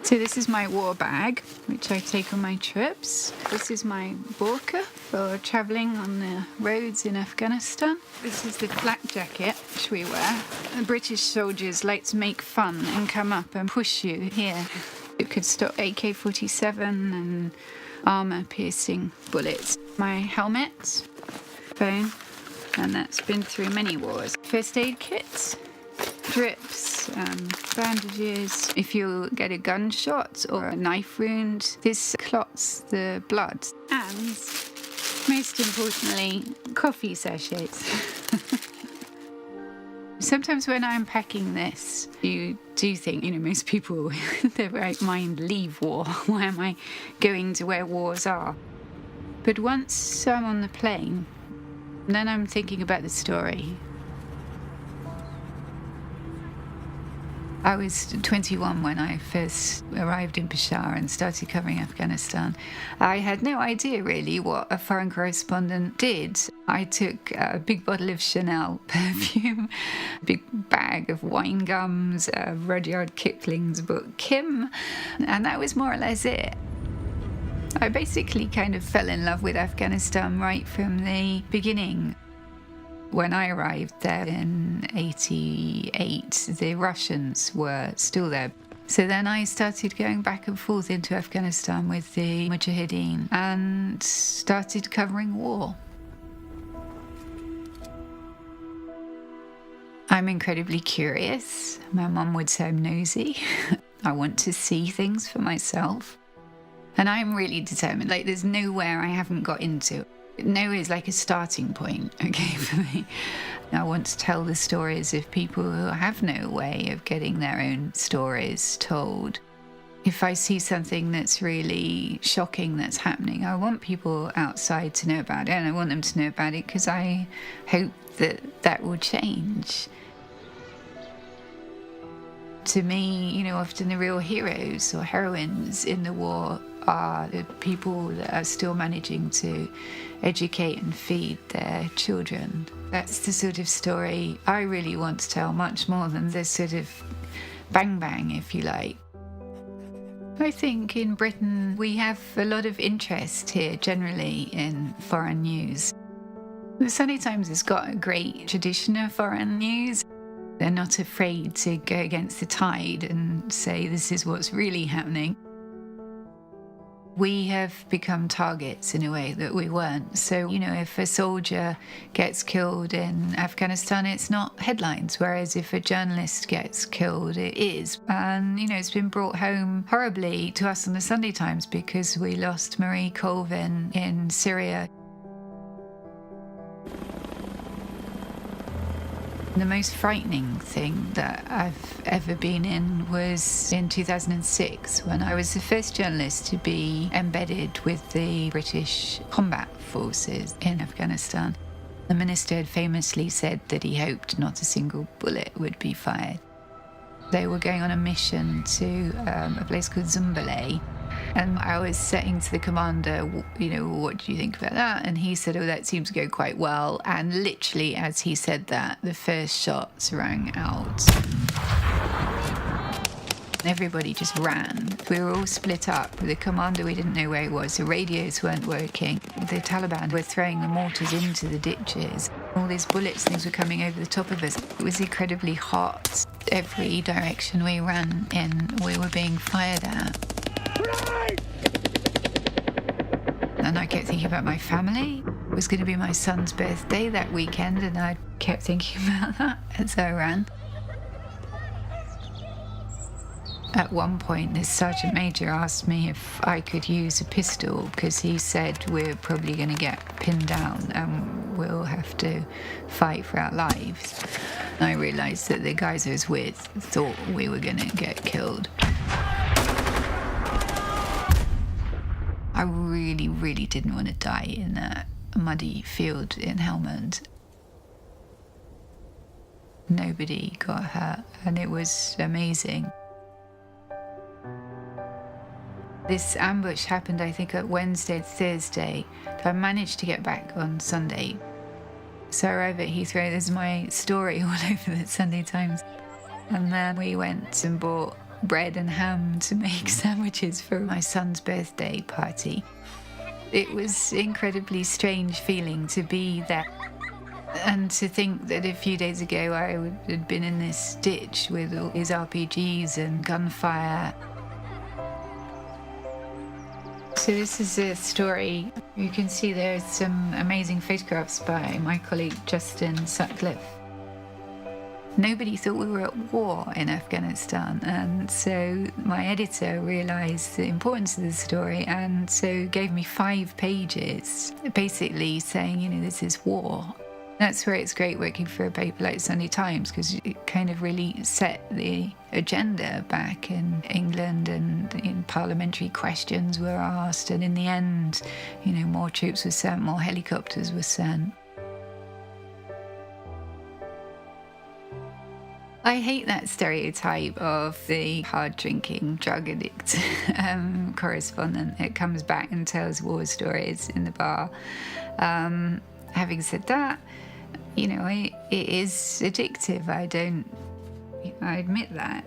So this is my war bag, which I take on my trips. This is my burqa for travelling on the roads in Afghanistan. This is the flak jacket which we wear. The British soldiers like to make fun and come up and push you here. It could stop AK-47 and armour-piercing bullets. My helmet, phone, and that's been through many wars. First aid kits, drips, bandages. If you get a gunshot or a knife wound, this clots the blood. And, most importantly, coffee sachets. Sometimes when I'm packing this, you do think, most people in their right mind leave war. Why am I going to where wars are? But once I'm on the plane, then I'm thinking about the story. I was 21 when I first arrived in Peshawar and started covering Afghanistan. I had no idea really what a foreign correspondent did. I took a big bottle of Chanel perfume, a big bag of wine gums, Rudyard Kipling's book Kim, and that was more or less it. I basically kind of fell in love with Afghanistan right from the beginning. When I arrived there in 88, the Russians were still there. So then I started going back and forth into Afghanistan with the Mujahideen and started covering war. I'm incredibly curious. My mum would say I'm nosy. I want to see things for myself. And I'm really determined. There's nowhere I haven't got into. Nowhere is like a starting point, okay, for me. I want to tell the stories of people who have no way of getting their own stories told. If I see something that's really shocking that's happening, I want people outside to know about it, and I want them to know about it because I hope that that will change. To me, often the real heroes or heroines in the war are the people that are still managing to educate and feed their children. That's the sort of story I really want to tell, much more than this sort of bang bang, if you like. I think in Britain we have a lot of interest here generally in foreign news. The Sunday Times has got a great tradition of foreign news. They're not afraid to go against the tide and say this is what's really happening. We have become targets in a way that we weren't. So, if a soldier gets killed in Afghanistan, it's not headlines, whereas if a journalist gets killed, it is. And, it's been brought home horribly to us on the Sunday Times because we lost Marie Colvin in Syria. The most frightening thing that I've ever been in was in 2006, when I was the first journalist to be embedded with the British combat forces in Afghanistan. The minister had famously said that he hoped not a single bullet would be fired. They were going on a mission to a place called Zumbale. And I was saying to the commander, what do you think about that? And he said, that seems to go quite well. And literally, as he said that, the first shots rang out. Everybody just ran. We were all split up. The commander, we didn't know where he was. The radios weren't working. The Taliban were throwing the mortars into the ditches. All these bullets, things were coming over the top of us. It was incredibly hot. Every direction we ran in, we were being fired at. And I kept thinking about my family. It was going to be my son's birthday that weekend, and I kept thinking about that as I ran. At one point, this Sergeant Major asked me if I could use a pistol because he said we're probably going to get pinned down and we'll have to fight for our lives. And I realised that the guys I was with thought we were going to get killed. I really, really didn't want to die in that muddy field in Helmand. Nobody got hurt, and it was amazing. This ambush happened, I think, at Wednesday, Thursday. I managed to get back on Sunday. So I arrived at Heathrow. There's my story all over the Sunday Times. And then we went and bought bread and ham to make sandwiches for my son's birthday party. It was incredibly strange feeling to be there. And to think that a few days ago had been in this ditch with all his RPGs and gunfire. So this is a story. You can see there's some amazing photographs by my colleague Justin Sutcliffe. Nobody thought we were at war in Afghanistan, and so my editor realised the importance of the story and so gave me 5 pages basically saying, this is war. That's where it's great working for a paper like Sunday Times, because it kind of really set the agenda back in England, and parliamentary questions were asked, and in the end, more troops were sent, more helicopters were sent. I hate that stereotype of the hard-drinking drug addict correspondent that comes back and tells war stories in the bar. Having said that, it is addictive. I admit that.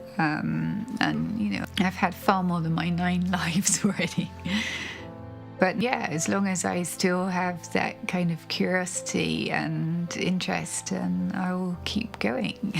I've had far more than my 9 lives already. But yeah, as long as I still have that kind of curiosity and interest, I will keep going.